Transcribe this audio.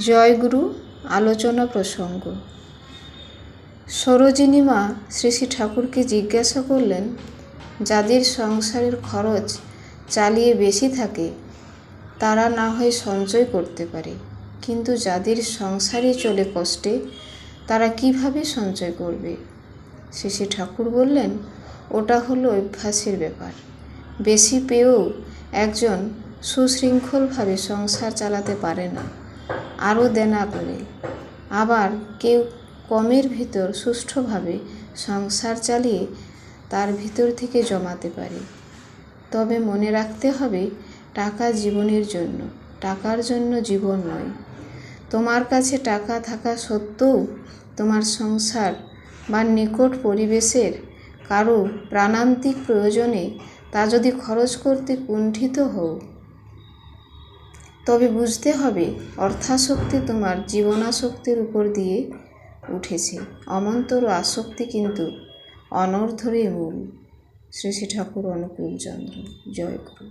জয়গুরু আলোচনা প্রসঙ্গ। সরোজিনী মা শ্রী শ্রী ঠাকুরকে জিজ্ঞাসা করলেন, যাদের সংসারের খরচ চালিয়ে বেশি থাকে তারা না হয় সঞ্চয় করতে পারে, কিন্তু যাদের সংসারে চলে কষ্টে তারা কিভাবে সঞ্চয় করবে? শ্রী শ্রী ঠাকুর বললেন, ওটা হলো অভ্যাসের ব্যাপার। বেশি পেয়েও একজন সুশৃঙ্খলভাবে সংসার চালাতে পারে না, আরও দেনা করে। আবার কেউ কমের ভিতর সুষ্ঠুভাবে সংসার চালিয়ে তার ভিতর থেকে জমাতে পারে। তবে মনে রাখতে হবে, টাকা জীবনের জন্য, টাকার জন্য জীবন নয়। তোমার কাছে টাকা থাকা সত্ত্বেও তোমার সংসার বা নিকট পরিবেশের কারো প্রাণান্তিক প্রয়োজনে তা যদি খরচ করতে কুণ্ঠিত হও, তবে বুঝতে হবে অর্থাসক্তি তোমার জীবনাসক্তির উপর দিয়ে উঠেছে। অমন্তর আসক্তি কিন্তু অনর্থরই মূল। শ্রী শ্রী ঠাকুর অনুকূলচন্দ্র। জয় গুরু।